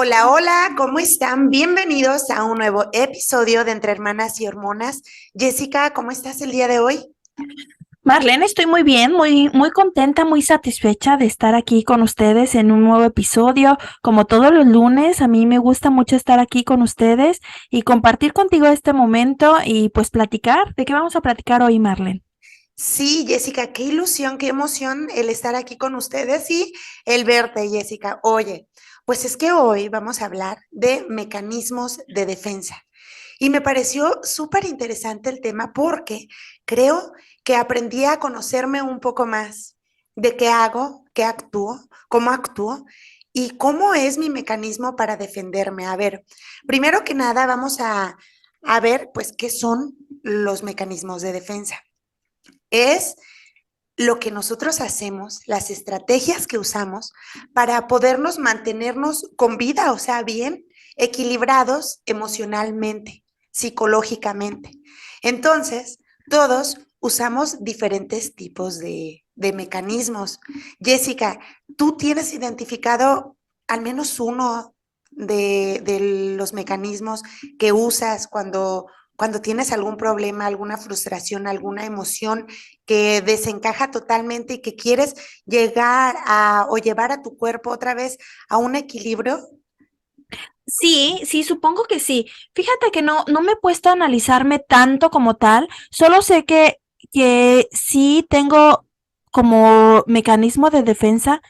Hola, hola, ¿cómo están? Bienvenidos a un nuevo episodio de Entre Hermanas y Hormonas. Jessica, ¿cómo estás el día de hoy? Marlene, estoy muy bien, muy contenta, muy satisfecha de estar aquí con ustedes en un nuevo episodio. Como todos los lunes, a mí me gusta mucho estar aquí con ustedes y compartir contigo este momento y pues platicar. ¿De qué vamos a platicar hoy, Marlene? Sí, Jessica, qué ilusión, qué emoción el estar aquí con ustedes y el verte, Jessica. Oye, pues es que hoy vamos a hablar de mecanismos de defensa. Y me pareció súper interesante el tema porque creo que aprendí a conocerme un poco más de qué hago, qué actúo y cómo es mi mecanismo para defenderme. A ver, primero que nada vamos a ver pues qué son los mecanismos de defensa. Es lo que nosotros hacemos, las estrategias que usamos para podernos mantenernos con vida, o sea, bien equilibrados emocionalmente, psicológicamente. Entonces, todos usamos diferentes tipos de mecanismos. Jessica, ¿tú tienes identificado al menos uno de los mecanismos que usas cuando tienes algún problema, alguna frustración, alguna emoción que desencaja totalmente y que quieres llegar a o llevar a tu cuerpo otra vez a un equilibrio? Sí, sí, supongo que sí. Fíjate que no me he puesto a analizarme tanto como tal, solo sé que sí tengo como mecanismo de defensa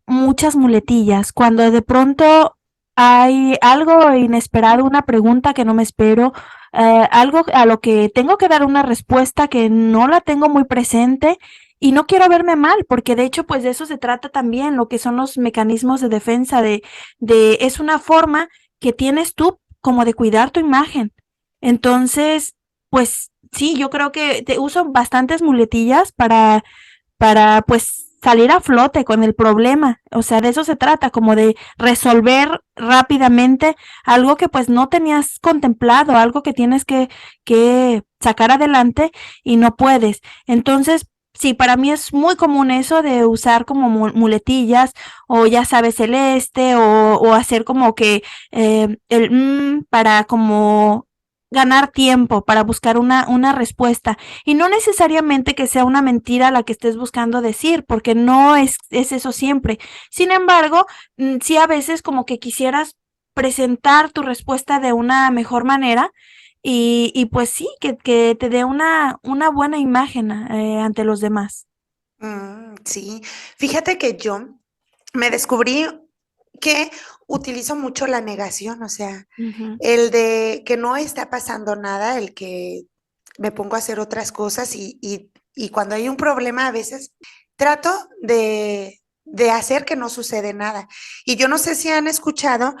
muchas muletillas. Cuando de pronto hay algo inesperado, una pregunta que no me espero, algo a lo que tengo que dar una respuesta que no la tengo muy presente y no quiero verme mal, porque de hecho, pues de eso se trata también, lo que son los mecanismos de defensa, es una forma que tienes tú como de cuidar tu imagen. Entonces, pues sí, yo creo que te uso bastantes muletillas para pues salir a flote con el problema. O sea, de eso se trata, como de resolver rápidamente algo que pues no tenías contemplado, algo que tienes que sacar adelante y no puedes. Entonces, sí, para mí es muy común eso de usar como muletillas o ya sabes celeste o hacer como que el para como ganar tiempo, para buscar una respuesta. Y no necesariamente que sea una mentira la que estés buscando decir, porque no es eso siempre. Sin embargo, sí a veces como que quisieras presentar tu respuesta de una mejor manera y pues sí, que te dé una buena imagen ante los demás. Sí, fíjate que yo me descubrí que utilizo mucho la negación, o sea, Ujú. el de que no está pasando nada, el que me pongo a hacer otras cosas y cuando hay un problema a veces trato de hacer que no sucede nada. Y yo no sé si han escuchado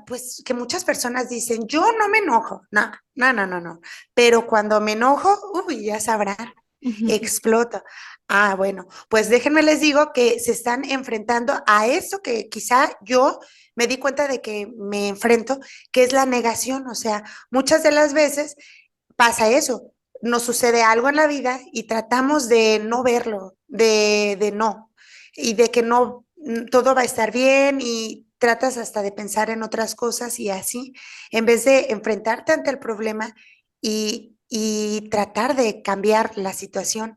pues que muchas personas dicen, yo no me enojo, no, no, no, no, no, pero cuando me enojo, uy, ya sabrán, exploto. Ah, bueno, pues déjenme les digo que se están enfrentando a eso que quizá yo me di cuenta de que me enfrento, que es la negación. O sea, muchas de las veces pasa eso, nos sucede algo en la vida y tratamos de no verlo, de no, y de que no, todo va a estar bien y tratas hasta de pensar en otras cosas y así, en vez de enfrentarte ante el problema y tratar de cambiar la situación.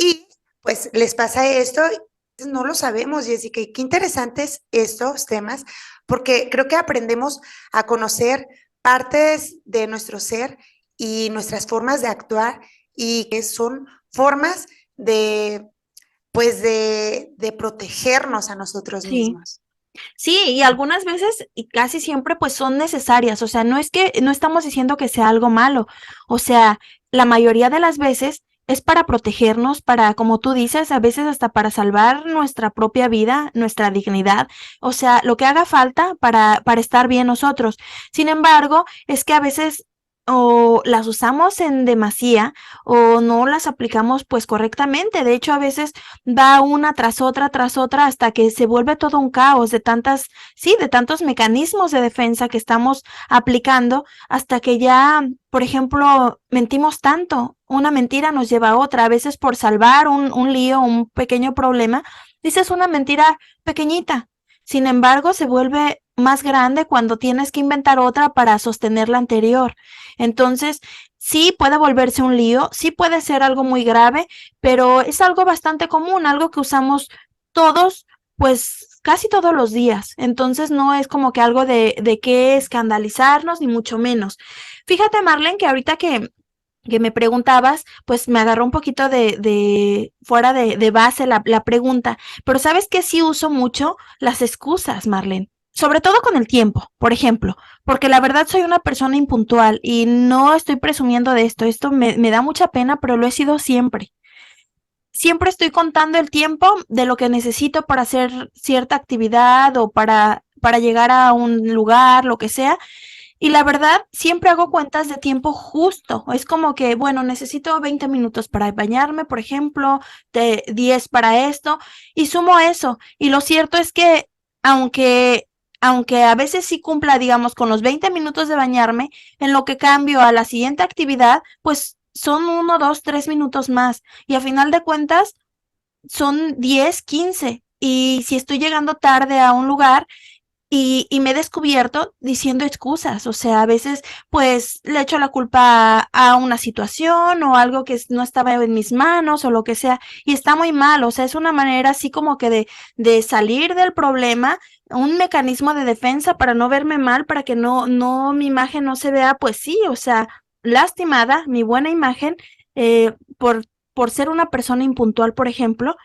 Y pues les pasa esto, no lo sabemos, Jessica, y qué interesantes estos temas, porque creo que aprendemos a conocer partes de nuestro ser y nuestras formas de actuar y que son formas de, pues, de protegernos a nosotros Sí. mismos. Sí, y algunas veces, y casi siempre, pues son necesarias. O sea, no es que no estamos diciendo que sea algo malo. O sea, la mayoría de las veces es para protegernos, para, como tú dices, a veces hasta para salvar nuestra propia vida, nuestra dignidad. O sea, lo que haga falta para estar bien nosotros. Sin embargo, es que a veces o las usamos en demasía o no las aplicamos pues correctamente. De hecho, a veces va una tras otra, hasta que se vuelve todo un caos de tantas, sí, de tantos mecanismos de defensa que estamos aplicando, hasta que ya, por ejemplo, mentimos tanto. Una mentira nos lleva a otra, a veces por salvar un lío, un pequeño problema, dices una mentira pequeñita. Sin embargo, se vuelve más grande cuando tienes que inventar otra para sostener la anterior. Entonces, sí puede volverse un lío, sí puede ser algo muy grave, pero es algo bastante común, algo que usamos todos, pues casi todos los días. Entonces, no es como que algo de qué escandalizarnos, ni mucho menos. Fíjate, Marlene, que ahorita que me preguntabas, pues me agarró un poquito de fuera de base la pregunta, pero ¿sabes qué? Sí uso mucho las excusas, Marlene, sobre todo con el tiempo, por ejemplo, porque la verdad soy una persona impuntual y no estoy presumiendo de esto, me da mucha pena, pero lo he sido siempre. Siempre estoy contando el tiempo de lo que necesito para hacer cierta actividad o para llegar a un lugar, lo que sea, y la verdad, siempre hago cuentas de tiempo justo. Es como que, bueno, necesito 20 minutos para bañarme, por ejemplo, 10 para esto, y sumo eso. Y lo cierto es que, aunque, aunque a veces sí cumpla, digamos, con los 20 minutos de bañarme, en lo que cambio a la siguiente actividad, pues son 1, 2, 3 minutos más. Y a final de cuentas, son 10, 15. Y si estoy llegando tarde a un lugar, y me he descubierto diciendo excusas, o sea, a veces pues le echo la culpa a una situación o algo que no estaba en mis manos o lo que sea, y está muy mal, o sea, es una manera así como que de salir del problema, un mecanismo de defensa para no verme mal, para que mi imagen no se vea, pues sí, o sea, lastimada, mi buena imagen, por ser una persona impuntual, por ejemplo,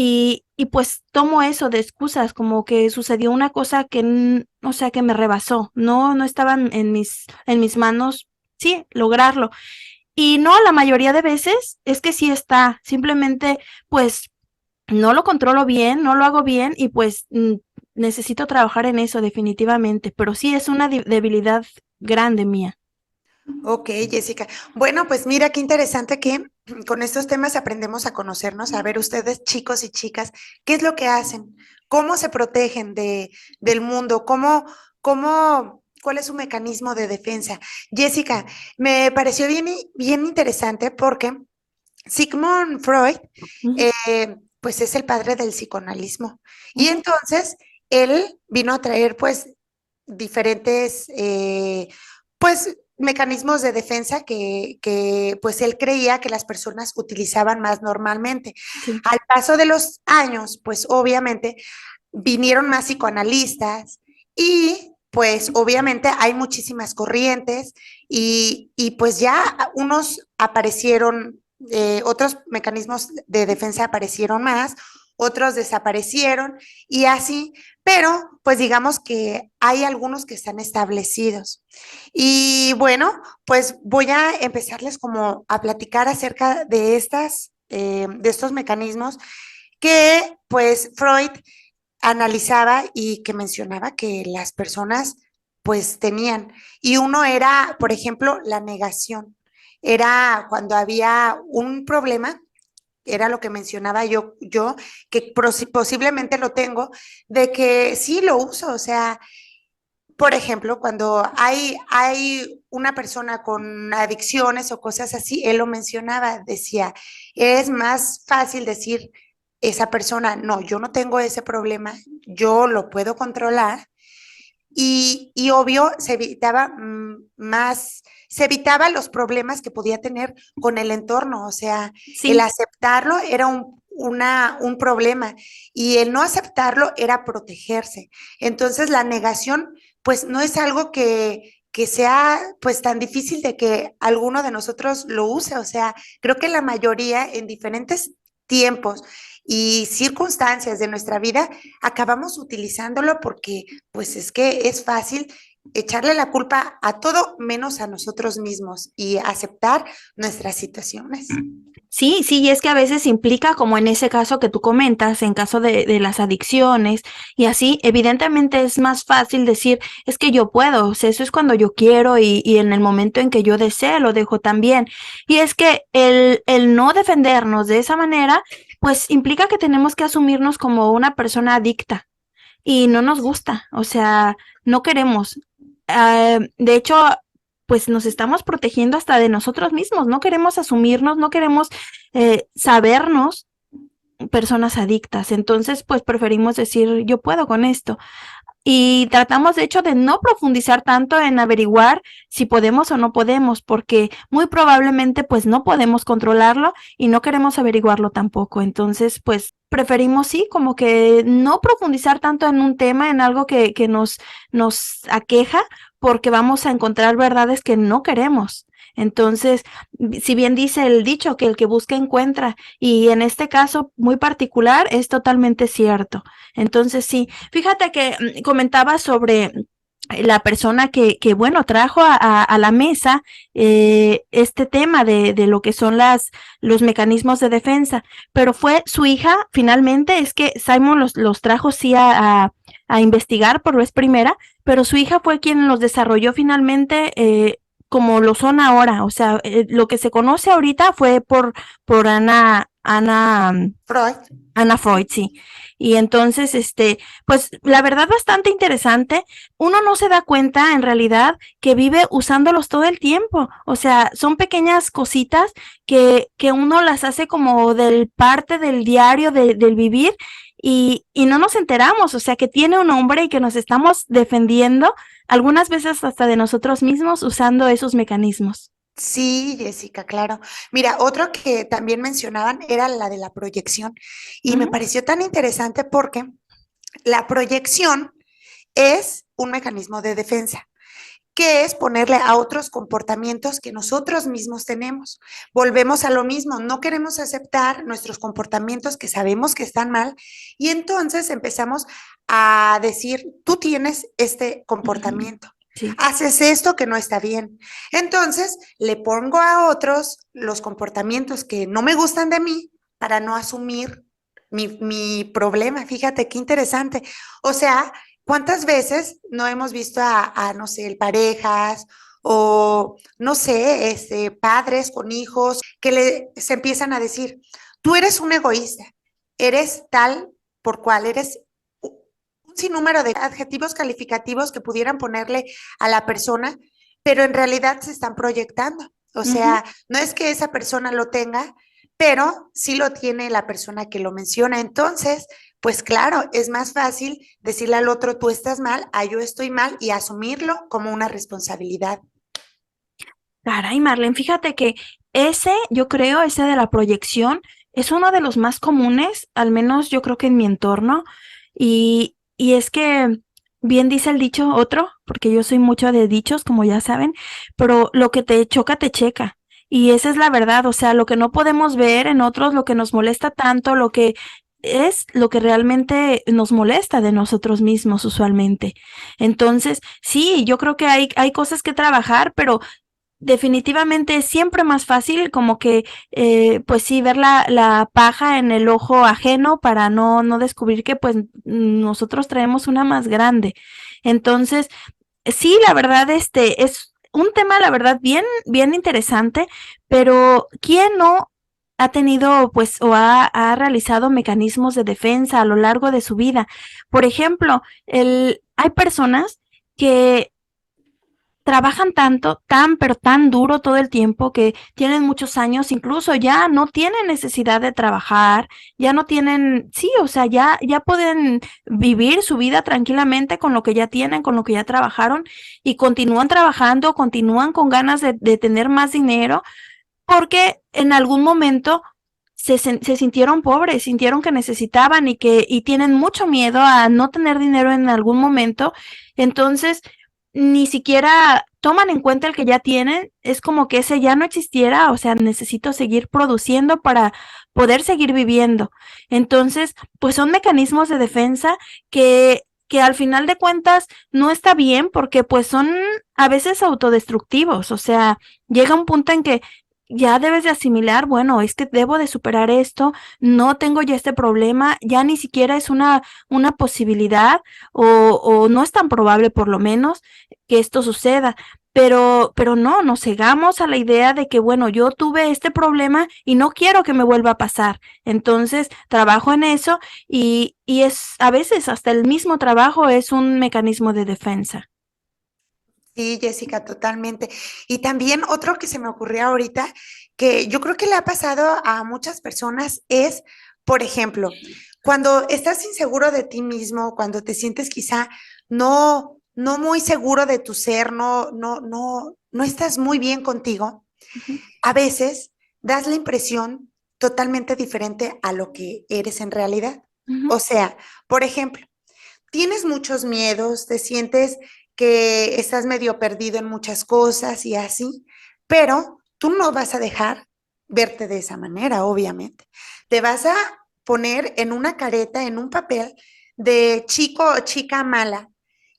y pues tomo eso de excusas, como que sucedió una cosa o sea, que me rebasó. No estaban en mis manos, sí, lograrlo. Y no, la mayoría de veces es que sí está. Simplemente, pues, no lo controlo bien, no lo hago bien y pues necesito trabajar en eso definitivamente. Pero sí es una debilidad grande mía. Ok, Jessica. Bueno, pues mira qué interesante que con estos temas aprendemos a conocernos, a ver ustedes, chicos y chicas, qué es lo que hacen, cómo se protegen del mundo, cuál es su mecanismo de defensa. Jessica, me pareció bien interesante porque Sigmund Freud, Ujú. pues es el padre del psicoanalismo. Y entonces él vino a traer pues diferentes, pues mecanismos de defensa que pues él creía que las personas utilizaban más normalmente. Sí, Al paso de los años, pues obviamente vinieron más psicoanalistas y pues obviamente hay muchísimas corrientes y pues ya unos aparecieron, otros mecanismos de defensa aparecieron más, otros desaparecieron y así, pero pues digamos que hay algunos que están establecidos. Y bueno, pues voy a empezarles como a platicar acerca de estos mecanismos que pues Freud analizaba y que mencionaba que las personas pues tenían. Y uno era, por ejemplo, la negación. Era cuando había un problema, era lo que mencionaba yo que posiblemente lo tengo, de que sí lo uso, o sea, por ejemplo, cuando hay una persona con adicciones o cosas así, él lo mencionaba, decía, es más fácil decir esa persona, no, yo no tengo ese problema, yo lo puedo controlar y obvio se evitaba los problemas que podía tener con el entorno, o sea, el sí. aceptarlo era un problema y el no aceptarlo era protegerse. Entonces la negación pues no es algo que sea pues tan difícil de que alguno de nosotros lo use, o sea, creo que la mayoría en diferentes tiempos y circunstancias de nuestra vida acabamos utilizándolo porque pues es que es fácil echarle la culpa a todo menos a nosotros mismos y aceptar nuestras situaciones. Sí, sí, y es que a veces implica, como en ese caso que tú comentas, en caso de las adicciones y así, evidentemente es más fácil decir, es que yo puedo, o sea, eso es cuando yo quiero y en el momento en que yo desee lo dejo también. Y es que el no defendernos de esa manera, pues implica que tenemos que asumirnos como una persona adicta y no nos gusta, o sea, no queremos. De hecho, pues nos estamos protegiendo hasta de nosotros mismos, no queremos asumirnos, no queremos sabernos personas adictas. Entonces, pues preferimos decir, yo puedo con esto. Y tratamos, de hecho, de no profundizar tanto en averiguar si podemos o no podemos, porque muy probablemente pues no podemos controlarlo y no queremos averiguarlo tampoco. Entonces, pues preferimos sí, como que no profundizar tanto en un tema, en algo que nos aqueja, porque vamos a encontrar verdades que no queremos. Entonces, si bien dice el dicho que el que busca encuentra, y en este caso muy particular es totalmente cierto. Entonces, sí, fíjate que comentaba sobre la persona que bueno, trajo a la mesa este tema de lo que son los mecanismos de defensa, pero fue su hija, finalmente, es que Simon los trajo sí a investigar por vez primera, pero su hija fue quien los desarrolló finalmente como lo son ahora, o sea, lo que se conoce ahorita fue por Freud. Ana Freud, sí. Y entonces, pues la verdad bastante interesante. Uno no se da cuenta en realidad que vive usándolos todo el tiempo. O sea, son pequeñas cositas que uno las hace como del parte del diario del vivir y no nos enteramos. O sea, que tiene un nombre y que nos estamos defendiendo algunas veces hasta de nosotros mismos usando esos mecanismos. Sí, Jessica, claro. Mira, otro que también mencionaban era la de la proyección y me Ujú, pareció tan interesante porque la proyección es un mecanismo de defensa, que es ponerle a otros comportamientos que nosotros mismos tenemos. Volvemos a lo mismo, no queremos aceptar nuestros comportamientos que sabemos que están mal y entonces empezamos a decir, tú tienes este ujú, comportamiento. sí. Haces esto que no está bien. Entonces le pongo a otros los comportamientos que no me gustan de mí para no asumir mi problema. Fíjate qué interesante. O sea, ¿cuántas veces no hemos visto no sé, parejas o, no sé, padres con hijos que se empiezan a decir, tú eres un egoísta, eres tal por cual, eres un sinnúmero de adjetivos calificativos que pudieran ponerle a la persona, pero en realidad se están proyectando. O Ujú. sea, no es que esa persona lo tenga, pero sí lo tiene la persona que lo menciona. Entonces, pues claro, es más fácil decirle al otro, tú estás mal, yo estoy mal y asumirlo como una responsabilidad. Caray, Marlene, fíjate que yo creo, ese de la proyección, es uno de los más comunes, al menos yo creo que en mi entorno. Y es que, bien dice el dicho otro, porque yo soy mucho de dichos, como ya saben, pero lo que te choca, te checa. Y esa es la verdad, o sea, lo que no podemos ver en otros, lo que nos molesta tanto, lo que es lo que realmente nos molesta de nosotros mismos usualmente. Entonces, sí, yo creo que hay cosas que trabajar, pero definitivamente es siempre más fácil como que, pues sí, ver la paja en el ojo ajeno para no descubrir que pues nosotros traemos una más grande. Entonces, sí, la verdad, es un tema, la verdad, bien interesante, pero ¿quién no ha tenido, pues, o ha realizado mecanismos de defensa a lo largo de su vida? Por ejemplo, hay personas que trabajan tanto, pero tan duro todo el tiempo que tienen muchos años, incluso ya no tienen necesidad de trabajar, ya no tienen, sí, o sea, ya pueden vivir su vida tranquilamente con lo que ya tienen, con lo que ya trabajaron y continúan trabajando, continúan con ganas de tener más dinero porque en algún momento se sintieron pobres, sintieron que necesitaban y tienen mucho miedo a no tener dinero en algún momento. Entonces, ni siquiera toman en cuenta el que ya tienen, es como que ese ya no existiera, o sea, necesito seguir produciendo para poder seguir viviendo. Entonces, pues son mecanismos de defensa que al final de cuentas no está bien porque pues son a veces autodestructivos, o sea, llega un punto en que ya debes de asimilar, bueno, es que debo de superar esto, no tengo ya este problema, ya ni siquiera es una posibilidad o no es tan probable por lo menos que esto suceda. Pero no, nos cegamos a la idea de que, bueno, yo tuve este problema y no quiero que me vuelva a pasar. Entonces, trabajo en eso y es, a veces hasta el mismo trabajo es un mecanismo de defensa. Sí, Jessica, totalmente. Y también otro que se me ocurrió ahorita, que yo creo que le ha pasado a muchas personas, es Por ejemplo, cuando estás inseguro de ti mismo, cuando te sientes quizá no muy seguro de tu ser, no estás muy bien contigo, Ujú, a veces das la impresión totalmente diferente a lo que eres en realidad. ujú, O sea, por ejemplo, tienes muchos miedos, te sientes que estás medio perdido en muchas cosas y así, pero tú no vas a dejar verte de esa manera, obviamente. Te vas a poner en una careta, en un papel de chico o chica mala,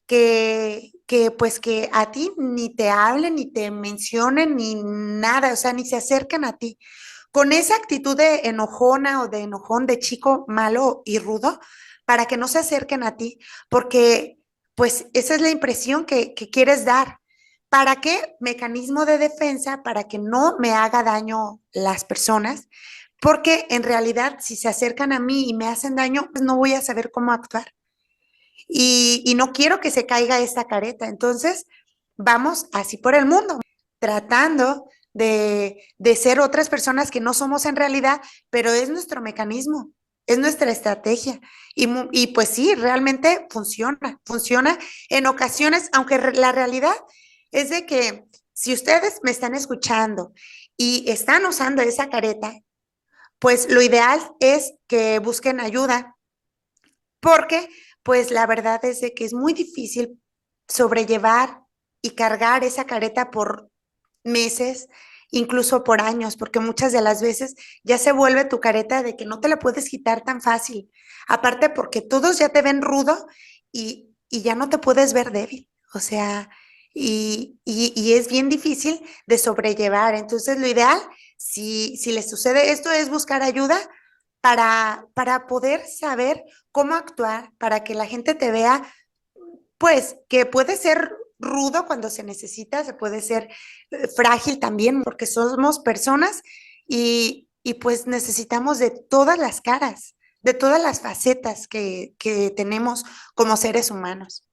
que pues que a ti ni te hablen, ni te mencionen, ni nada, o sea, ni se acercan a ti. Con esa actitud de enojona o de enojón, de chico malo y rudo, para que no se acerquen a ti, porque pues esa es la impresión que quieres dar. ¿Para qué? Mecanismo de defensa para que no me haga daño las personas, porque en realidad si se acercan a mí y me hacen daño, pues no voy a saber cómo actuar. Y no quiero que se caiga esta careta. Entonces, vamos así por el mundo, tratando de ser otras personas que no somos en realidad, pero es nuestro mecanismo, es nuestra estrategia. Y pues sí, realmente funciona en ocasiones, aunque la realidad es de que si ustedes me están escuchando y están usando esa careta, pues lo ideal es que busquen ayuda porque pues la verdad es de que es muy difícil sobrellevar y cargar esa careta por meses, incluso por años, porque muchas de las veces ya se vuelve tu careta de que no te la puedes quitar tan fácil. Aparte porque todos ya te ven rudo y ya no te puedes ver débil. O sea, y es bien difícil de sobrellevar. Entonces, lo ideal, si les sucede esto, es buscar ayuda para poder saber cómo actuar, para que la gente te vea, pues, que puede ser rudo cuando se necesita, se puede ser frágil también, porque somos personas y pues necesitamos de todas las caras, de todas las facetas que tenemos como seres humanos.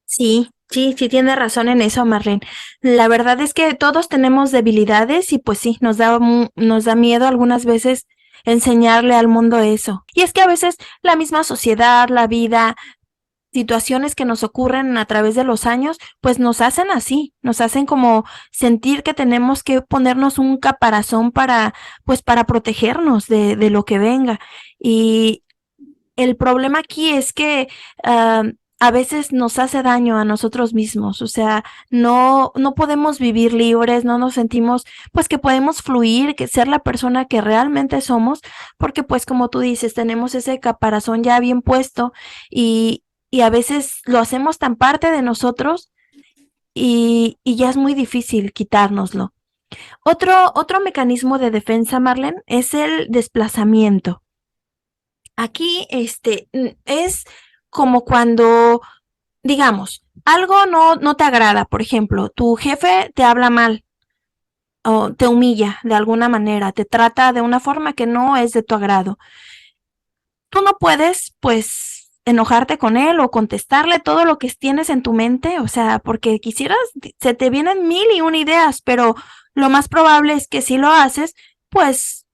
sí, sí, sí tiene razón en eso, Marlene. La verdad es que todos tenemos debilidades y pues sí, nos da miedo algunas veces enseñarle al mundo eso. Y es que a veces la misma sociedad, la vida, situaciones que nos ocurren a través de los años, pues nos hacen así, nos hacen como sentir que tenemos que ponernos un caparazón pues para protegernos de lo que venga. Y el problema aquí es que a veces nos hace daño a nosotros mismos, o sea, no podemos vivir libres, no nos sentimos pues que podemos fluir, que ser la persona que realmente somos, porque pues como tú dices, tenemos ese caparazón ya bien puesto y a veces lo hacemos tan parte de nosotros y ya es muy difícil quitárnoslo. Otro mecanismo de defensa, Marlene, es el desplazamiento. Aquí, es como cuando, digamos, algo no te agrada, por ejemplo, tu jefe te habla mal o te humilla de alguna manera, te trata de una forma que no es de tu agrado. Tú no puedes, pues, enojarte con él o contestarle todo lo que tienes en tu mente, o sea, porque quisieras, se te vienen mil y una ideas, pero lo más probable es que si lo haces, pues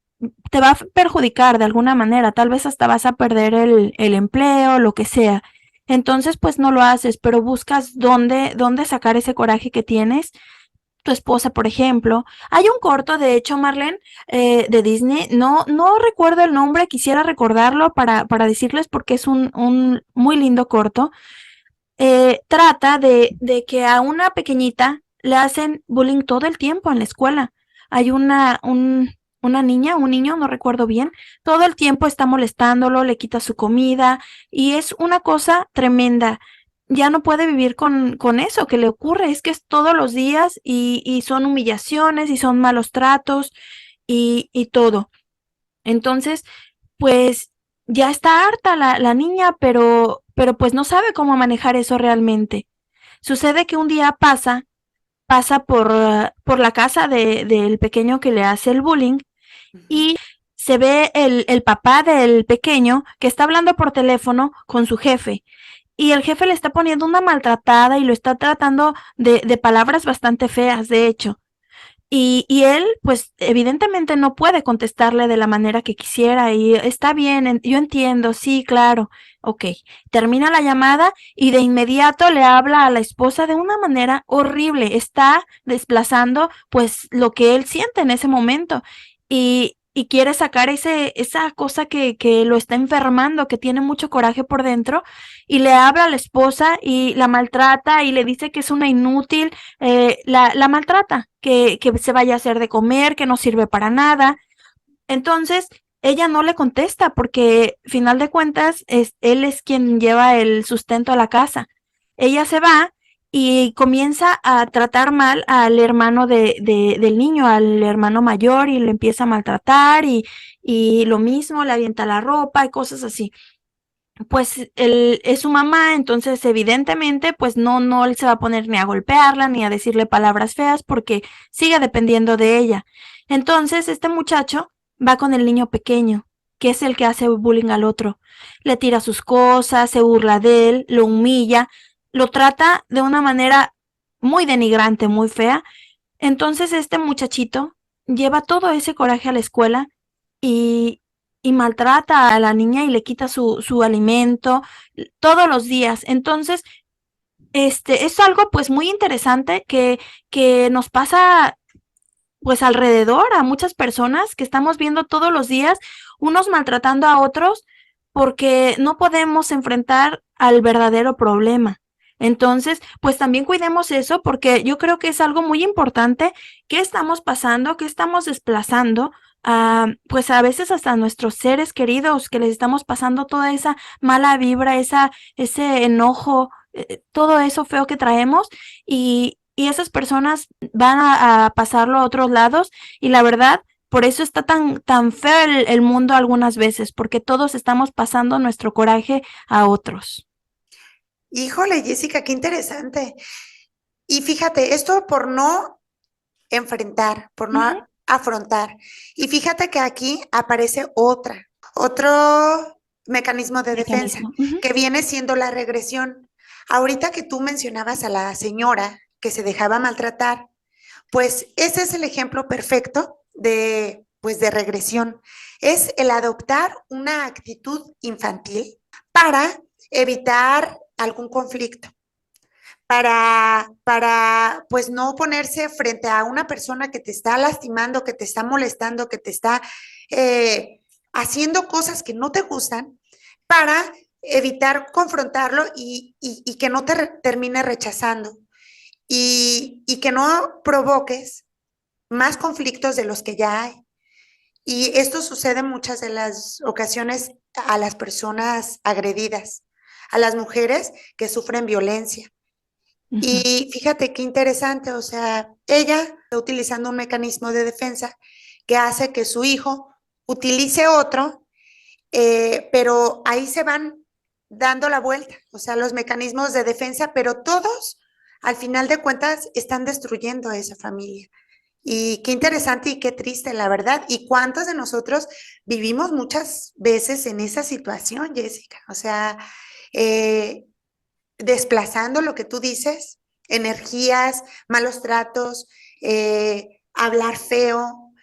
te va a perjudicar de alguna manera, tal vez hasta vas a perder el empleo, lo que sea. Entonces, pues no lo haces, pero buscas dónde sacar ese coraje que tienes. Tu esposa, por ejemplo. Hay un corto, de hecho, Marlene, de Disney, no recuerdo el nombre, quisiera recordarlo para decirles porque es un muy lindo corto. Trata de que a una pequeñita le hacen bullying todo el tiempo en la escuela. Hay una niña, un niño, no recuerdo bien, todo el tiempo está molestándolo, le quita su comida y es una cosa tremenda. Ya no puede vivir con eso que le ocurre, es que es todos los días y son humillaciones y son malos tratos y todo. Entonces, pues ya está harta la niña, pero pues no sabe cómo manejar eso realmente. Sucede que un día pasa por la casa del pequeño que le hace el bullying Ujú. y se ve el papá del pequeño que está hablando por teléfono con su jefe. Y el jefe le está poniendo una maltratada y lo está tratando de palabras bastante feas, de hecho. Y él, pues, evidentemente no puede contestarle de la manera que quisiera y está bien, yo entiendo, sí, claro, ok. Termina la llamada y de inmediato le habla a la esposa de una manera horrible, está desplazando, pues, lo que él siente en ese momento y quiere sacar esa cosa que lo está enfermando, que tiene mucho coraje por dentro y le habla a la esposa y la maltrata y le dice que es una inútil, la maltrata, que se vaya a hacer de comer, que no sirve para nada. Entonces, ella no le contesta porque, final de cuentas, él es quien lleva el sustento a la casa. Ella se va y comienza a tratar mal al hermano del niño, al hermano mayor, y lo empieza a maltratar y lo mismo, le avienta la ropa y cosas así. Pues él es su mamá, entonces evidentemente pues no él se va a poner ni a golpearla ni a decirle palabras feas porque sigue dependiendo de ella. Entonces este muchacho va con el niño pequeño, que es el que hace bullying al otro. Le tira sus cosas, se burla de él, lo humilla, lo trata de una manera muy denigrante, muy fea. Entonces este muchachito lleva todo ese coraje a la escuela y, y maltrata a la niña y le quita su alimento todos los días. Entonces, es algo pues muy interesante que nos pasa pues alrededor a muchas personas que estamos viendo todos los días, unos maltratando a otros porque no podemos enfrentar al verdadero problema. Entonces, pues también cuidemos eso porque yo creo que es algo muy importante que estamos pasando, que estamos desplazando pues a veces hasta nuestros seres queridos, que les estamos pasando toda esa mala vibra, ese enojo, todo eso feo que traemos y esas personas van a pasarlo a otros lados y la verdad, por eso está tan feo el mundo algunas veces, porque todos estamos pasando nuestro coraje a otros. Híjole, Jessica, qué interesante. Y fíjate, esto por no enfrentar, por no Ujú. afrontar. Y fíjate que aquí aparece otro mecanismo de defensa, Mecanismo. Ujú. que viene siendo la regresión. Ahorita que tú mencionabas a la señora que se dejaba maltratar, pues ese es el ejemplo perfecto de, pues, de regresión. Es el adoptar una actitud infantil para evitar algún conflicto, para pues no ponerse frente a una persona que te está lastimando, que te está molestando, que te está haciendo cosas que no te gustan, para evitar confrontarlo y que no te termine rechazando y que no provoques más conflictos de los que ya hay. Y esto sucede en muchas de las ocasiones a las personas agredidas, a las mujeres que sufren violencia. Ujú. Y fíjate qué interesante, o sea, ella está utilizando un mecanismo de defensa que hace que su hijo utilice otro, pero ahí se van dando la vuelta, o sea, los mecanismos de defensa, pero todos, al final de cuentas, están destruyendo a esa familia. Y qué interesante y qué triste, la verdad. ¿Y cuántos de nosotros vivimos muchas veces en esa situación, Jessica? O sea, eh, desplazando lo que tú dices, energías, malos tratos, hablar feo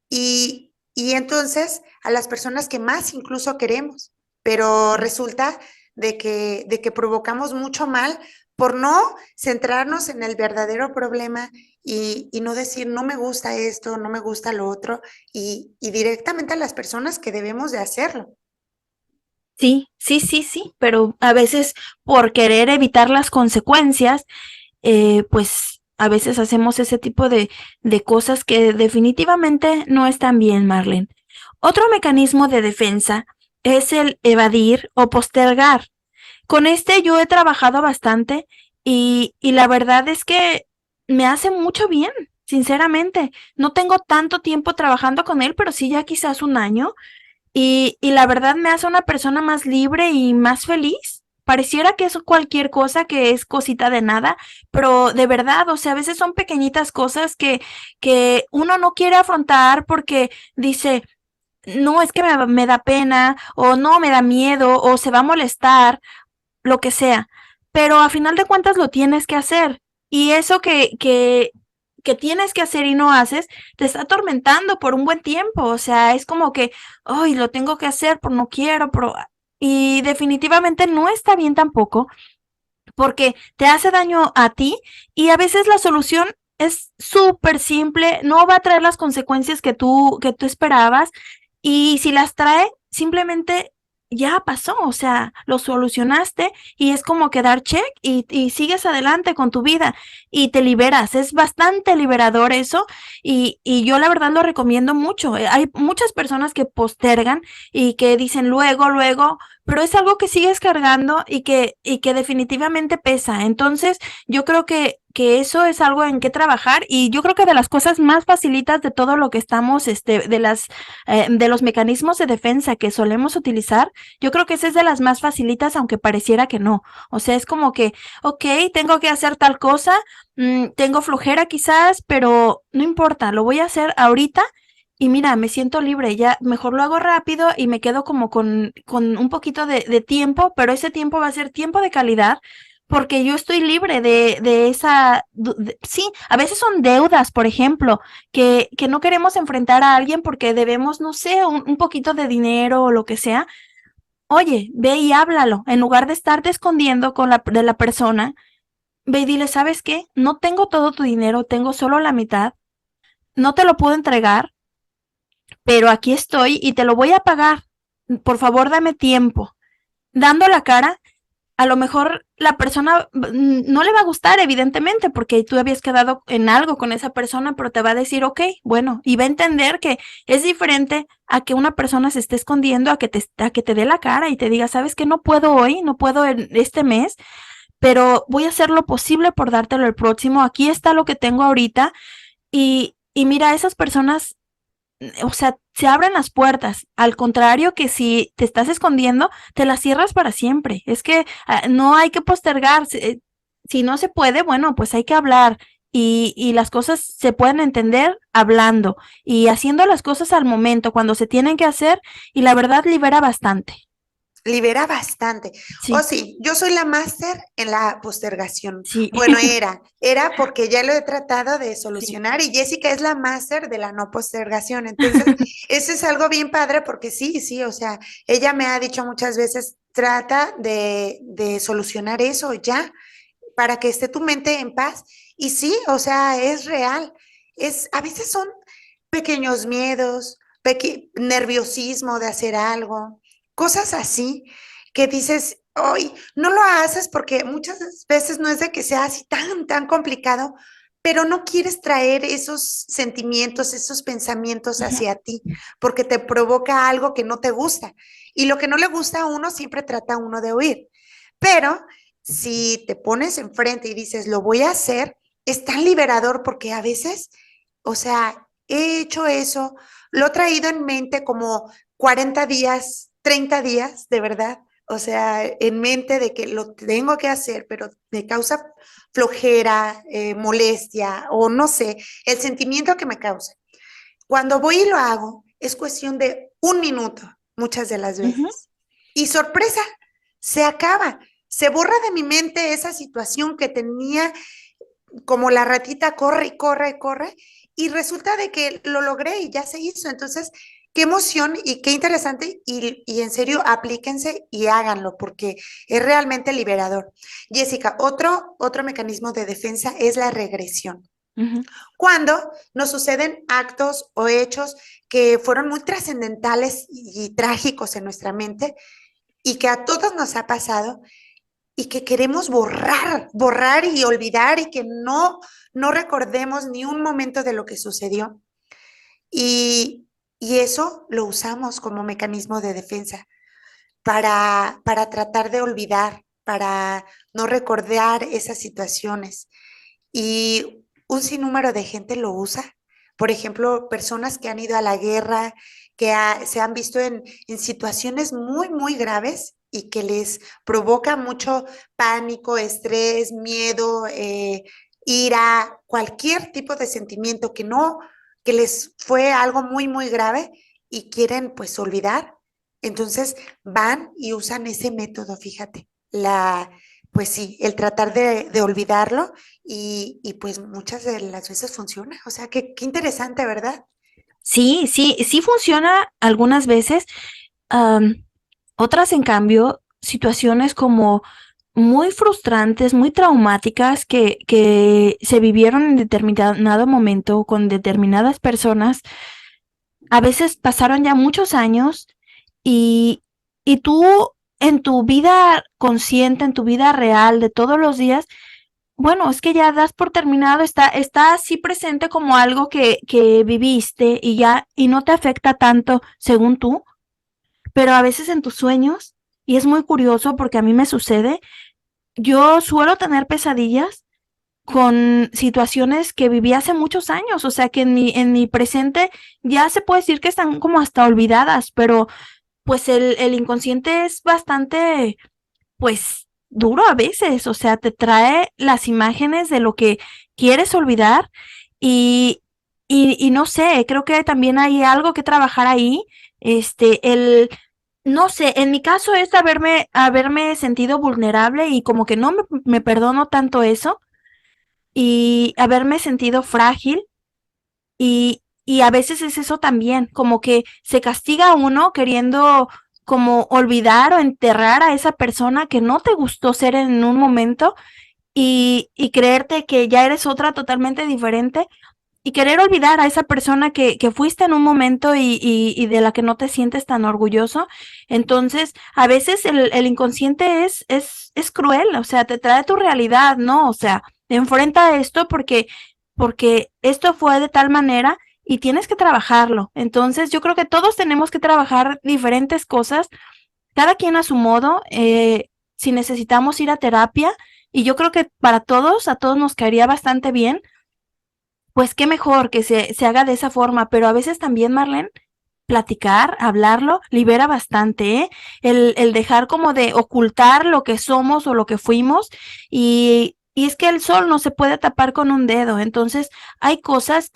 y entonces a las personas que más incluso queremos, pero resulta de que provocamos mucho mal por no centrarnos en el verdadero problema y no decir no me gusta esto, no me gusta lo otro y directamente a las personas que debemos de hacerlo. Sí, sí, sí, sí, pero a veces por querer evitar las consecuencias, pues a veces hacemos ese tipo de cosas que definitivamente no están bien, Marlene. Otro mecanismo de defensa es el evadir o postergar. Con este yo he trabajado bastante y la verdad es que me hace mucho bien, sinceramente. No tengo tanto tiempo trabajando con él, pero sí ya quizás un año. Y la verdad me hace una persona más libre y más feliz. Pareciera que es cualquier cosa, que es cosita de nada, pero de verdad, o sea, a veces son pequeñitas cosas que uno no quiere afrontar porque dice, no, es que me da pena, o no, me da miedo, o se va a molestar, lo que sea. Pero a final de cuentas lo tienes que hacer. Y eso que tienes que hacer y no haces, te está atormentando por un buen tiempo. O sea, es como que, ay, lo tengo que hacer, pero no quiero, pero... Y definitivamente no está bien tampoco, porque te hace daño a ti y a veces la solución es súper simple, no va a traer las consecuencias que tú esperabas y si las trae, simplemente ya pasó, o sea, lo solucionaste y es como que dar check y sigues adelante con tu vida y te liberas. Es bastante liberador eso y yo la verdad lo recomiendo mucho. Hay muchas personas que postergan y que dicen luego, luego, pero es algo que sigues cargando y que definitivamente pesa. Entonces, yo creo que eso es algo en que trabajar y yo creo que de las cosas más facilitas de todo lo que estamos, de los mecanismos de defensa que solemos utilizar, yo creo que esa es de las más facilitas, aunque pareciera que no. O sea, es como que, ok, tengo que hacer tal cosa, tengo flojera quizás, pero no importa, lo voy a hacer ahorita y mira, me siento libre, ya mejor lo hago rápido y me quedo como con un poquito de tiempo, pero ese tiempo va a ser tiempo de calidad porque yo estoy libre de esa, sí, a veces son deudas, por ejemplo, que no queremos enfrentar a alguien porque debemos, no sé, un poquito de dinero o lo que sea. Oye, ve y háblalo, en lugar de estarte escondiendo de la persona, ve y dile, ¿sabes qué? No tengo todo tu dinero, tengo solo la mitad, no te lo puedo entregar, pero aquí estoy y te lo voy a pagar. Por favor, dame tiempo. Dando la cara, a lo mejor la persona no le va a gustar, evidentemente, porque tú habías quedado en algo con esa persona, pero te va a decir, ok, bueno, y va a entender que es diferente a que una persona se esté escondiendo, a que te dé la cara y te diga, sabes que no puedo hoy, no puedo en este mes, pero voy a hacer lo posible por dártelo el próximo. Aquí está lo que tengo ahorita. Y mira, esas personas o sea, se abren las puertas. Al contrario que si te estás escondiendo, te las cierras para siempre. Es que no hay que postergar. Si no se puede, bueno, pues hay que hablar. Y las cosas se pueden entender hablando y haciendo las cosas al momento, cuando se tienen que hacer, y la verdad libera bastante. Libera bastante. Oh, Sí, sí, yo soy la máster en la postergación. sí, Bueno, era porque ya lo he tratado de sí. solucionar y Jessica es la máster de la no postergación. Entonces, eso es algo bien padre porque sí, sí, o sea, ella me ha dicho muchas veces, trata de solucionar eso ya para que esté tu mente en paz. Y sí, o sea, es real. A veces son pequeños miedos, nerviosismo de hacer algo, cosas así que dices, hoy no lo haces porque muchas veces no es de que sea así tan complicado, pero no quieres traer esos sentimientos, esos pensamientos Ujú. hacia ti, porque te provoca algo que no te gusta. Y lo que no le gusta a uno siempre trata uno de huir. Pero si te pones enfrente y dices, lo voy a hacer, es tan liberador porque a veces, o sea, he hecho eso, lo he traído en mente como 40 días, 30 días, de verdad. O sea, en mente de que lo tengo que hacer, pero me causa flojera, molestia o no sé, el sentimiento que me causa. Cuando voy y lo hago, es cuestión de un minuto, muchas de las Ujú. veces. Y sorpresa, se acaba. Se borra de mi mente esa situación que tenía como la ratita corre y corre y corre. Y resulta de que lo logré y ya se hizo. Entonces, qué emoción y qué interesante. Y en serio, aplíquense y háganlo porque es realmente liberador. Jessica, otro mecanismo de defensa es la regresión. Ujú. Cuando nos suceden actos o hechos que fueron muy trascendentales y trágicos en nuestra mente y que a todos nos ha pasado y que queremos borrar y olvidar y que no recordemos ni un momento de lo que sucedió. Y eso lo usamos como mecanismo de defensa para tratar de olvidar, para no recordar esas situaciones. Y un sinnúmero de gente lo usa. Por ejemplo, personas que han ido a la guerra, se han visto en situaciones muy graves y que les provoca mucho pánico, estrés, miedo, ira, cualquier tipo de sentimiento que no, que les fue algo muy grave y quieren pues olvidar. Entonces van y usan ese método, fíjate, pues sí, el tratar de olvidarlo y pues muchas de las veces funciona. O sea, qué interesante, ¿verdad? Sí, sí, sí funciona algunas veces. am, Otras, en cambio, situaciones como muy frustrantes, muy traumáticas que se vivieron en determinado momento con determinadas personas, a veces pasaron ya muchos años y, y tú en tu vida consciente, en tu vida real de todos los días, bueno, es que ya das por terminado, está así presente como algo que viviste y ya, y no te afecta tanto según tú, pero a veces en tus sueños, y es muy curioso porque a mí me sucede, yo suelo tener pesadillas con situaciones que viví hace muchos años, o sea que en mi presente ya se puede decir que están como hasta olvidadas, pero pues el inconsciente es bastante, pues, duro a veces, o sea, te trae las imágenes de lo que quieres olvidar y, y no sé, creo que también hay algo que trabajar ahí, no sé, en mi caso es haberme sentido vulnerable y como que no me perdono tanto eso y haberme sentido frágil y a veces es eso también, como que se castiga a uno queriendo como olvidar o enterrar a esa persona que no te gustó ser en un momento y creerte que ya eres otra totalmente diferente y querer olvidar a esa persona que fuiste en un momento y de la que no te sientes tan orgulloso. Entonces, a veces el inconsciente es cruel, o sea, te trae tu realidad, ¿no? O sea, enfrenta esto porque esto fue de tal manera y tienes que trabajarlo. Entonces, yo creo que todos tenemos que trabajar diferentes cosas, cada quien a su modo, si necesitamos ir a terapia, y yo creo que para todos, a todos nos caería bastante bien, pues qué mejor que se haga de esa forma, pero a veces también, Marlene, platicar, hablarlo, libera bastante, ¿eh? El dejar como de ocultar lo que somos o lo que fuimos y es que el sol no se puede tapar con un dedo, entonces hay cosas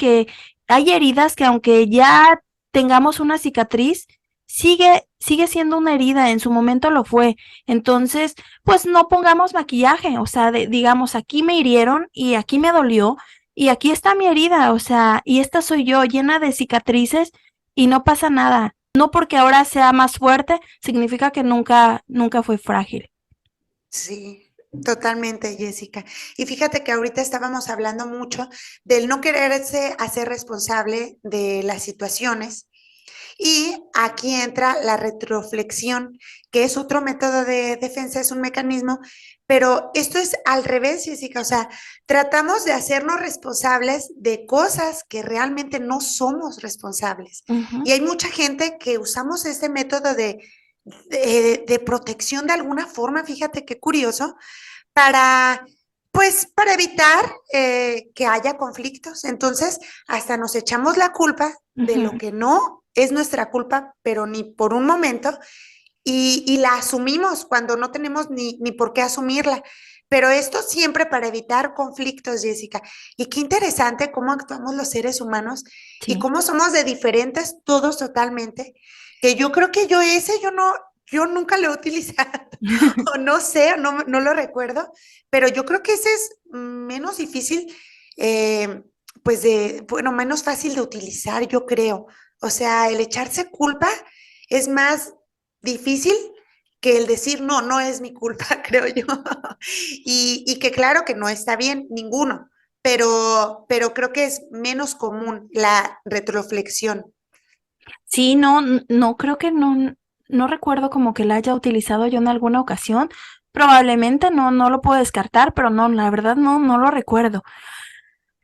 hay heridas que aunque ya tengamos una cicatriz, sigue siendo una herida, en su momento lo fue, entonces pues no pongamos maquillaje, o sea, digamos, aquí me hirieron y aquí me dolió, y aquí está mi herida, o sea, y esta soy yo, llena de cicatrices, y no pasa nada. No porque ahora sea más fuerte, significa que nunca fue frágil. Sí, totalmente, Jessica. Y fíjate que ahorita estábamos hablando mucho del no quererse hacer responsable de las situaciones. Y aquí entra la retroflexión, que es otro método de defensa, es un mecanismo, pero esto es al revés, Jessica. O sea, tratamos de hacernos responsables de cosas que realmente no somos responsables. Ujú. Y hay mucha gente que usamos este método de protección de alguna forma, fíjate qué curioso, para, pues, para evitar que haya conflictos. Entonces, hasta nos echamos la culpa de lo Ujú. que no es nuestra culpa, pero ni por un momento, y la asumimos cuando no tenemos ni por qué asumirla. Pero esto siempre para evitar conflictos, Jessica. Y qué interesante cómo actuamos los seres humanos y Sí. cómo somos de diferentes todos totalmente, que yo creo que yo nunca lo he utilizado, o no sé, o no lo recuerdo, pero yo creo que ese es menos difícil, eh, pues bueno, menos fácil de utilizar, yo creo. O sea, el echarse culpa es más difícil que el decir, no, no es mi culpa, creo yo. Y que claro que no está bien ninguno, pero creo que es menos común la retroflexión. Sí, no, no creo que no recuerdo como que la haya utilizado yo en alguna ocasión. Probablemente no lo puedo descartar, pero no, la verdad no lo recuerdo.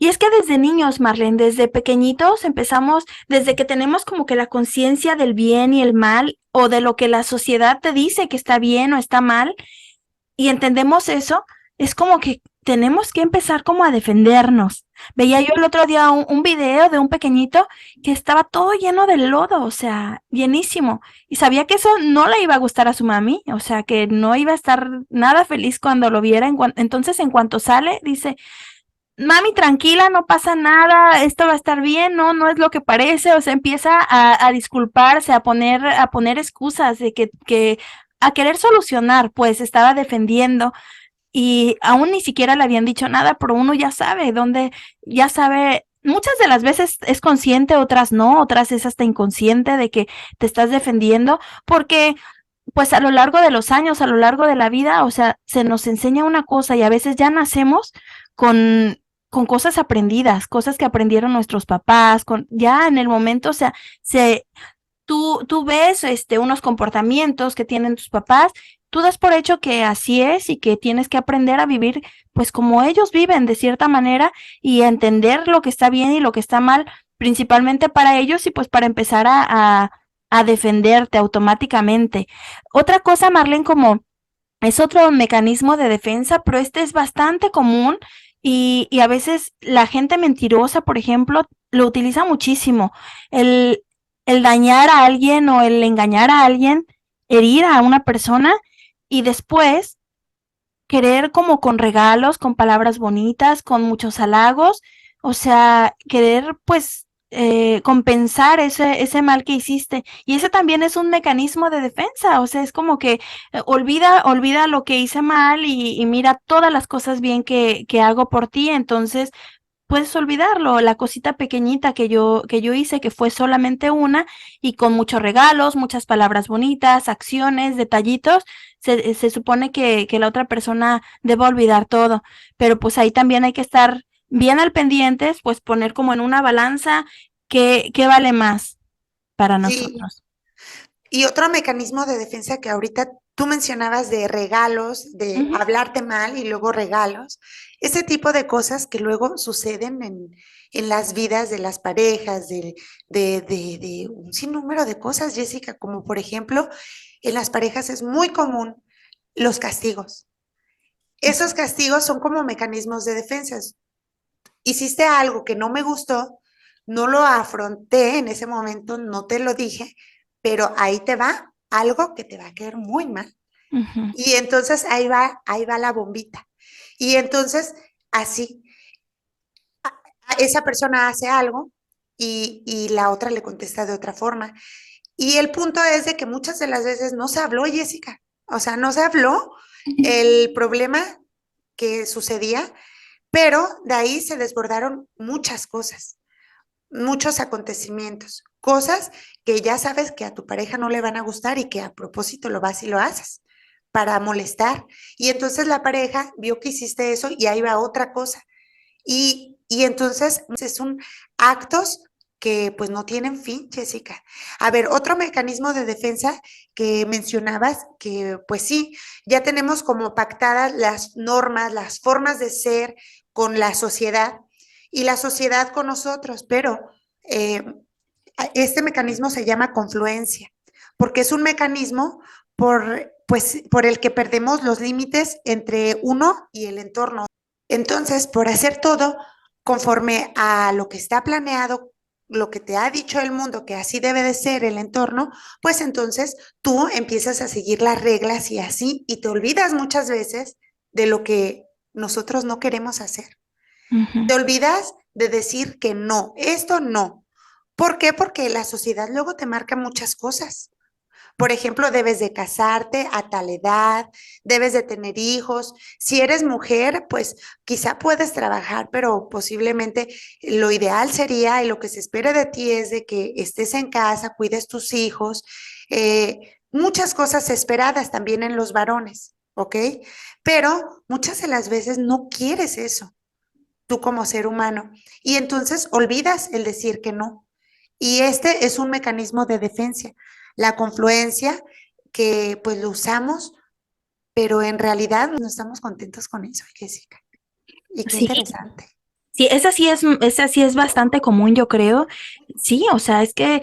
Y es que desde niños, Marlene, desde pequeñitos empezamos, desde que tenemos como que la conciencia del bien y el mal, o de lo que la sociedad te dice que está bien o está mal, y entendemos eso, es como que tenemos que empezar como a defendernos. Veía yo el otro día un video de un pequeñito que estaba todo lleno de lodo, o sea, llenísimo. Y sabía que eso no le iba a gustar a su mami, o sea, que no iba a estar nada feliz cuando lo viera. Entonces, en cuanto sale, dice, mami, tranquila, no pasa nada, esto va a estar bien, no es lo que parece, o sea, empieza a disculparse, a poner excusas de a querer solucionar, pues estaba defendiendo, y aún ni siquiera le habían dicho nada, pero uno ya sabe dónde, ya sabe, muchas de las veces es consciente, otras no, otras es hasta inconsciente de que te estás defendiendo, porque pues a lo largo de los años, a lo largo de la vida, o sea, se nos enseña una cosa y a veces ya nacemos con, con cosas aprendidas, cosas que aprendieron nuestros papás, con, ya en el momento, o sea, se, tú ves unos comportamientos que tienen tus papás, tú das por hecho que así es y que tienes que aprender a vivir pues como ellos viven de cierta manera y entender lo que está bien y lo que está mal, principalmente para ellos y pues para empezar a defenderte automáticamente. Otra cosa, Marlene, como es otro mecanismo de defensa, pero este es bastante común y a veces la gente mentirosa, por ejemplo, lo utiliza muchísimo. El, el dañar a alguien o el engañar a alguien, herir a una persona y después querer como con regalos, con palabras bonitas, con muchos halagos, o sea, querer pues compensar ese mal que hiciste. Y ese también es un mecanismo de defensa, o sea, es como que olvida lo que hice mal y mira todas las cosas bien que hago por ti, entonces puedes olvidarlo, la cosita pequeñita que yo hice, que fue solamente una, y con muchos regalos, muchas palabras bonitas, acciones, detallitos, se supone que la otra persona debe olvidar todo, pero pues ahí también hay que estar bien al pendientes, pues poner como en una balanza qué vale más para Sí, nosotros. y otro mecanismo de defensa que ahorita tú mencionabas de regalos, de Ujú, hablarte mal y luego regalos, ese tipo de cosas que luego suceden en las vidas de las parejas, de un sinnúmero de cosas, Jessica, como por ejemplo, en las parejas es muy común los castigos. Esos castigos son como mecanismos de defensa. Hiciste algo que no me gustó, no lo afronté en ese momento, no te lo dije, pero ahí te va algo que te va a caer muy mal. ujú. Y entonces ahí va la bombita. Y entonces así, esa persona hace algo y la otra le contesta de otra forma. Y el punto es de que muchas de las veces no se habló, Jessica. O sea, no se habló el problema que sucedía, pero de ahí se desbordaron muchas cosas, muchos acontecimientos, cosas que ya sabes que a tu pareja no le van a gustar y que a propósito lo vas y lo haces para molestar. Y entonces la pareja vio que hiciste eso y ahí va otra cosa. Y entonces es un actos que pues no tienen fin, Jessica. A ver, otro mecanismo de defensa que mencionabas, que pues sí, ya tenemos como pactadas las normas, las formas de ser con la sociedad y la sociedad con nosotros, pero eh, este mecanismo se llama confluencia, porque es un mecanismo por el que perdemos los límites entre uno y el entorno. Entonces, por hacer todo conforme a lo que está planeado, lo que te ha dicho el mundo que así debe de ser el entorno, pues entonces tú empiezas a seguir las reglas y así, y te olvidas muchas veces de lo que nosotros no queremos hacer. Ujú. Te olvidas de decir que no, esto no. ¿Por qué? Porque la sociedad luego te marca muchas cosas. Por ejemplo, debes de casarte a tal edad, debes de tener hijos. Si eres mujer, pues quizá puedes trabajar, pero posiblemente lo ideal sería y lo que se espera de ti es de que estés en casa, cuides tus hijos, muchas cosas esperadas también en los varones, ¿ok? Pero muchas de las veces no quieres eso, tú como ser humano, y entonces olvidas el decir que no. Y este es un mecanismo de defensa, la confluencia que pues lo usamos, pero en realidad no estamos contentos con eso, Jessica. Y qué Sí, interesante. sí, esa sí es bastante común, yo creo. Sí, o sea, es que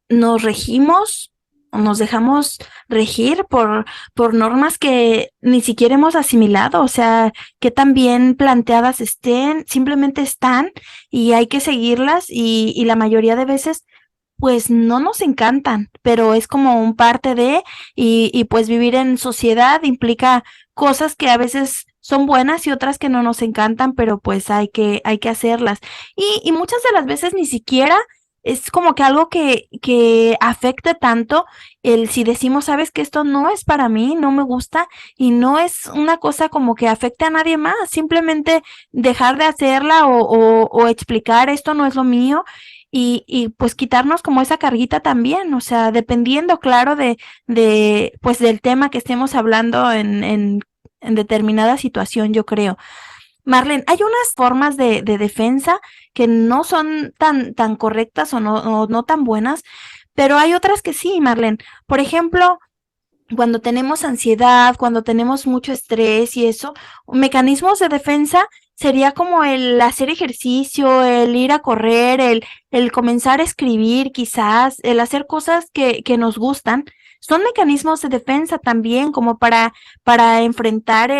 nos regimos, nos dejamos regir por normas que ni siquiera hemos asimilado, o sea, que tan bien planteadas estén, simplemente están y hay que seguirlas y la mayoría de veces pues no nos encantan, pero es como un parte de, y pues vivir en sociedad implica cosas que a veces son buenas y otras que no nos encantan, pero pues hay que hacerlas. Y muchas de las veces ni siquiera es como que algo que afecte tanto el si decimos, sabes que esto no es para mí, no me gusta y no es una cosa como que afecte a nadie más, simplemente dejar de hacerla o explicar esto no es lo mío y pues quitarnos como esa carguita también, o sea, dependiendo, claro, pues del tema que estemos hablando en determinada situación, yo creo. Marlene, hay unas formas de defensa que no son tan correctas o no tan buenas, pero hay otras que sí, Marlene. Por ejemplo, cuando tenemos ansiedad, cuando tenemos mucho estrés y eso, mecanismos de defensa sería como el hacer ejercicio, el ir a correr, el comenzar a escribir quizás, el hacer cosas que nos gustan. Son mecanismos de defensa también como para enfrentar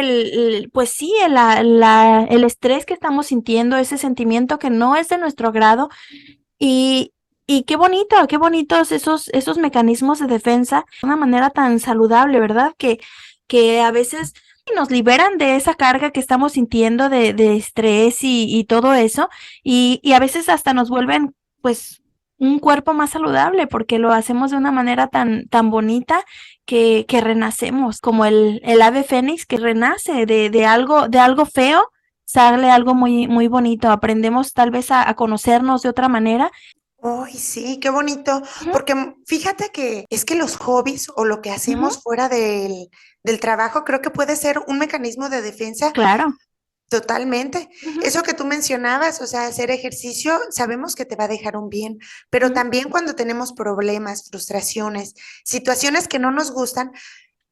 pues sí, el estrés que estamos sintiendo, ese sentimiento que no es de nuestro agrado y, y qué bonitos esos mecanismos de defensa, de una manera tan saludable, ¿verdad? Que a veces nos liberan de esa carga que estamos sintiendo de estrés y todo eso, y a veces hasta nos vuelven, pues, un cuerpo más saludable, porque lo hacemos de una manera tan bonita que renacemos, como el ave fénix que renace de algo feo, sale algo muy bonito. Aprendemos tal vez a conocernos de otra manera. Ay, sí, qué bonito, Ujú, porque fíjate que es que los hobbies o lo que ujú, hacemos fuera del trabajo creo que puede ser un mecanismo de defensa claro. totalmente. Ujú, Eso que tú mencionabas, o sea, hacer ejercicio, sabemos que te va a dejar un bien, pero ujú, también cuando tenemos problemas, frustraciones, situaciones que no nos gustan,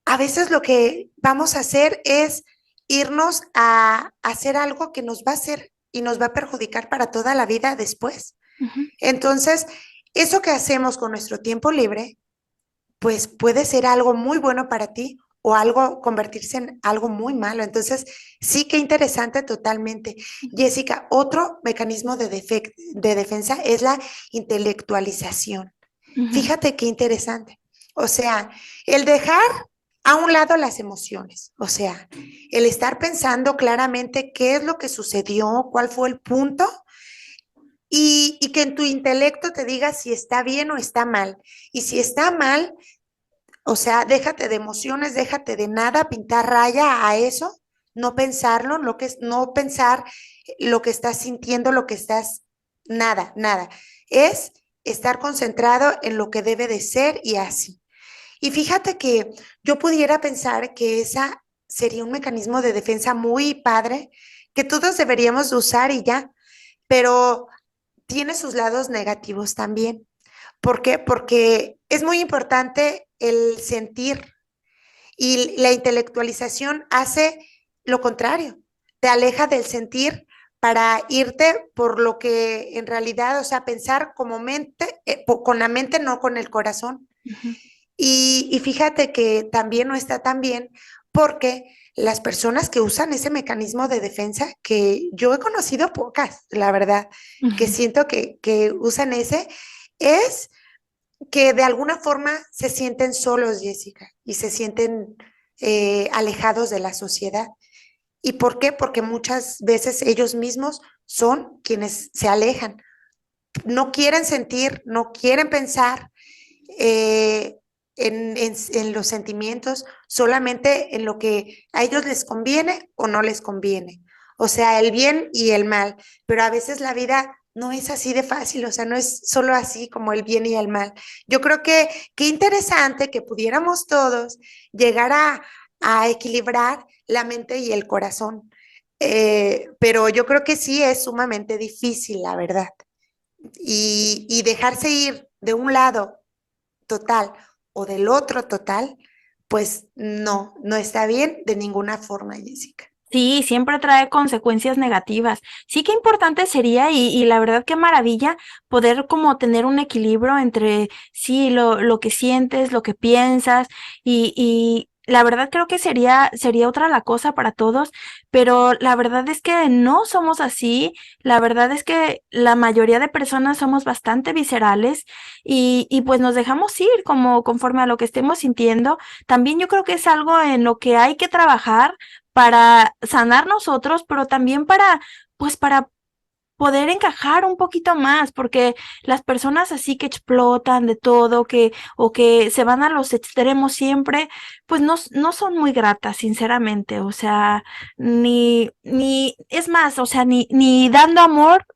a veces lo que vamos a hacer es irnos a hacer algo que nos va a hacer y nos va a perjudicar para toda la vida después. ujú, Entonces, eso que hacemos con nuestro tiempo libre, pues puede ser algo muy bueno para ti o algo convertirse en algo muy malo. Entonces, sí que interesante totalmente. Jessica, otro mecanismo de defensa es la intelectualización. ujú, Fíjate qué interesante. O sea, el dejar a un lado las emociones, o sea, el estar pensando claramente qué es lo que sucedió, cuál fue el punto y que en tu intelecto te diga si está bien o está mal. Y si está mal, o sea, déjate de emociones, déjate de nada, pintar raya a eso, no pensarlo, lo que es, no pensar lo que estás sintiendo, lo que estás, nada, nada. Es estar concentrado en lo que debe de ser y así. Y fíjate que yo pudiera pensar que esa sería un mecanismo de defensa muy padre, que todos deberíamos usar y ya, pero tiene sus lados negativos también. ¿Por qué? Porque es muy importante el sentir y la intelectualización hace lo contrario, te aleja del sentir para irte por lo que en realidad, o sea, pensar como mente, con la mente, no con el corazón. ujú. Y fíjate que también no está tan bien porque las personas que usan ese mecanismo de defensa, que yo he conocido pocas, la verdad, que Ujú. siento que usan ese, es que de alguna forma se sienten solos, Jessica, y se sienten alejados de la sociedad. ¿Y por qué? Porque muchas veces ellos mismos son quienes se alejan. No quieren sentir, no quieren pensar eh, en los sentimientos, solamente en lo que a ellos les conviene o no les conviene. O sea, el bien y el mal. Pero a veces la vida no es así de fácil, o sea, no es solo así como el bien y el mal. Yo creo que qué interesante que pudiéramos todos llegar a equilibrar la mente y el corazón. Pero yo creo que sí es sumamente difícil, la verdad. Y dejarse ir de un lado total o del otro total, pues no, no está bien de ninguna forma, Jessica. Sí, siempre trae consecuencias negativas. Sí, qué importante sería y la verdad qué maravilla poder como tener un equilibrio entre sí, lo que sientes, lo que piensas y la verdad creo que sería otra la cosa para todos, pero la verdad es que no somos así. La verdad es que la mayoría de personas somos bastante viscerales y pues nos dejamos ir como conforme a lo que estemos sintiendo. También yo creo que es algo en lo que hay que trabajar para sanar nosotros, pero también para, pues para poder encajar un poquito más, porque las personas así que explotan de todo, o que se van a los extremos siempre, pues no son muy gratas, sinceramente. O sea, es más, o sea, ni dando amor,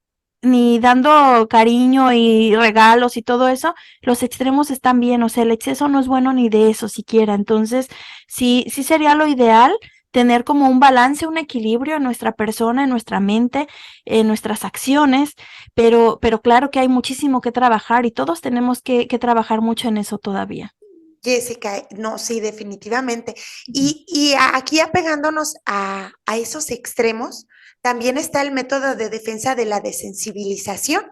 ni dando cariño y regalos y todo eso, los extremos están bien. O sea, el exceso no es bueno ni de eso siquiera. Entonces, sí sería lo ideal tener como un balance, un equilibrio en nuestra persona, en nuestra mente, en nuestras acciones, pero claro que hay muchísimo que trabajar y todos tenemos que trabajar mucho en eso todavía. Jessica, no, sí, definitivamente. Y aquí apegándonos a esos extremos, también está el método de defensa de la desensibilización,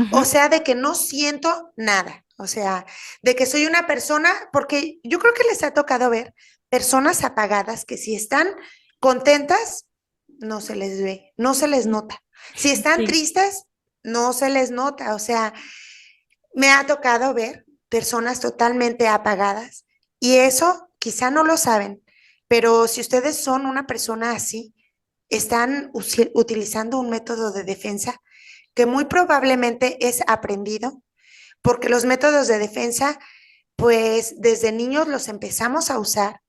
o Ujú. sea, de que no siento nada, o sea, de que soy una persona, porque yo creo que les ha tocado ver personas apagadas que si están contentas, no se les ve, no se les nota. Si están Sí. tristes, no se les nota, o sea, me ha tocado ver personas totalmente apagadas y eso quizá no lo saben, pero si ustedes son una persona así, están utilizando un método de defensa que muy probablemente es aprendido, porque los métodos de defensa, pues desde niños los empezamos a usar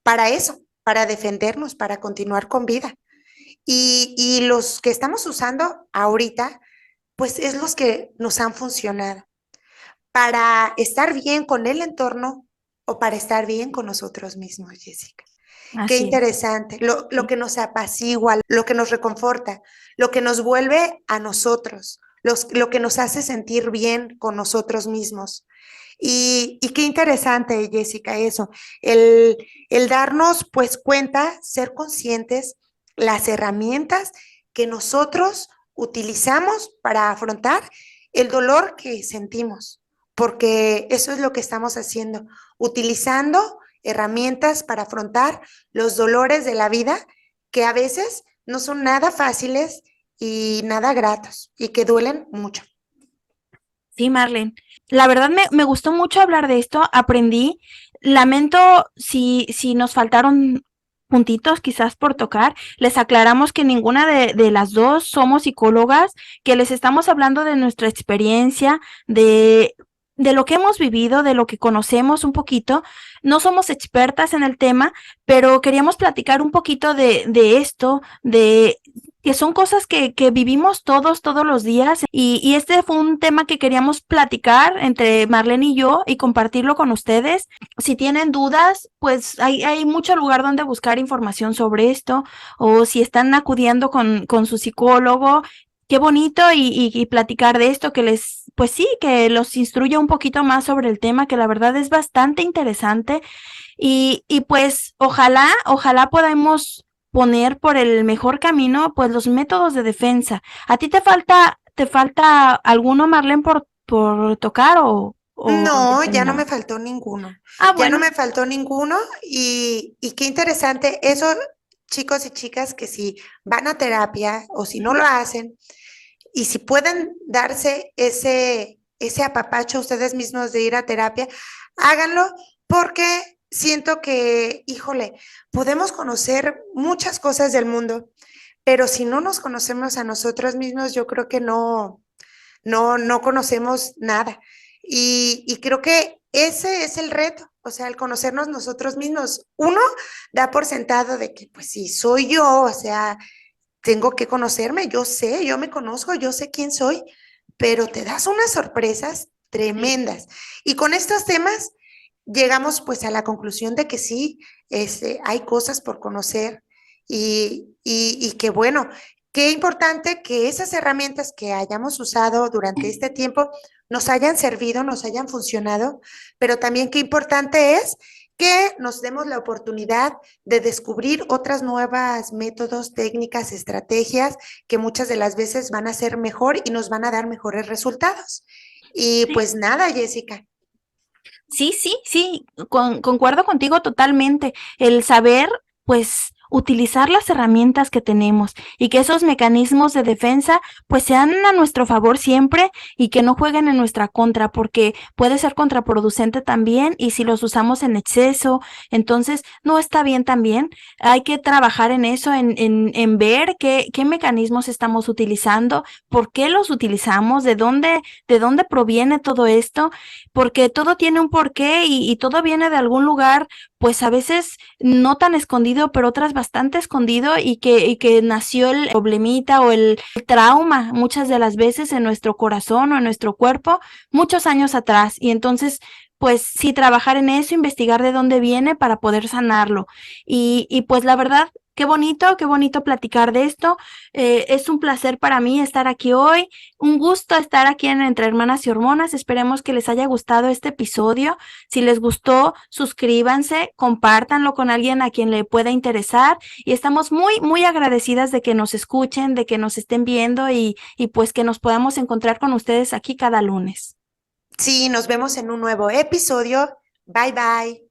para eso, para defendernos, para continuar con vida. Y los que estamos usando ahorita, pues es los que nos han funcionado para estar bien con el entorno o para estar bien con nosotros mismos, Jessica. Qué Así es. interesante, lo Sí. que nos apacigua, lo que nos reconforta, lo que nos vuelve a nosotros, lo que nos hace sentir bien con nosotros mismos. Y qué interesante, Jessica, eso, el, el darnos pues cuenta, ser conscientes, las herramientas que nosotros utilizamos para afrontar el dolor que sentimos, porque eso es lo que estamos haciendo, utilizando herramientas para afrontar los dolores de la vida que a veces no son nada fáciles y nada gratos y que duelen mucho. Sí, Marlene. La verdad me gustó mucho hablar de esto, aprendí. Lamento si nos faltaron puntitos quizás por tocar. Les aclaramos que ninguna de las dos somos psicólogas, que les estamos hablando de nuestra experiencia, de lo que hemos vivido, de lo que conocemos un poquito. No somos expertas en el tema, pero queríamos platicar un poquito de esto, de que son cosas que vivimos todos los días y este fue un tema que queríamos platicar entre Marlene y yo y compartirlo con ustedes. Si tienen dudas, pues hay mucho lugar donde buscar información sobre esto o si están acudiendo con su psicólogo. Qué bonito y platicar de esto que pues sí, que los instruya un poquito más sobre el tema, que la verdad es bastante interesante y pues ojalá podamos poner por el mejor camino pues los métodos de defensa. ¿A ti te falta alguno, Marlene, por tocar o ya No, ya no me terminamos? faltó ninguno. Ah, Ya no bueno, me faltó ninguno y qué interesante eso, chicos y chicas, que si van a terapia o si no ujú, lo hacen y si pueden darse ese apapacho ustedes mismos de ir a terapia, háganlo porque siento que, híjole, podemos conocer muchas cosas del mundo, pero si no nos conocemos a nosotros mismos, yo creo que no conocemos nada. Y creo que ese es el reto, o sea, el conocernos nosotros mismos. Uno da por sentado de que, pues sí, soy yo, o sea, tengo que conocerme, yo sé, yo me conozco, yo sé quién soy, pero te das unas sorpresas sí. tremendas. Y con estos temas llegamos pues a la conclusión de que sí, hay cosas por conocer y que bueno, qué importante que esas herramientas que hayamos usado durante este tiempo nos hayan servido, nos hayan funcionado, pero también qué importante es que nos demos la oportunidad de descubrir otras nuevas métodos, técnicas, estrategias que muchas de las veces van a ser mejor y nos van a dar mejores resultados. Y Sí. pues nada, Jessica. Sí, concuerdo contigo totalmente. El saber, pues, utilizar las herramientas que tenemos y que esos mecanismos de defensa pues sean a nuestro favor siempre y que no jueguen en nuestra contra, porque puede ser contraproducente también y si los usamos en exceso, entonces no está bien también. Hay que trabajar en eso, en ver qué mecanismos estamos utilizando, por qué los utilizamos, de dónde proviene todo esto, porque todo tiene un porqué y todo viene de algún lugar, pues a veces no tan escondido, pero otras bastante escondido y que nació el problemita o el trauma muchas de las veces en nuestro corazón o en nuestro cuerpo muchos años atrás. Y entonces, pues sí, trabajar en eso, investigar de dónde viene para poder sanarlo. Y pues la verdad, qué bonito platicar de esto. Es un placer para mí estar aquí hoy. Un gusto estar aquí en Entre Hermanas y Hormonas. Esperemos que les haya gustado este episodio. Si les gustó, suscríbanse, compártanlo con alguien a quien le pueda interesar. Y estamos muy, muy agradecidas de que nos escuchen, de que nos estén viendo y pues que nos podamos encontrar con ustedes aquí cada lunes. Sí, nos vemos en un nuevo episodio. Bye bye.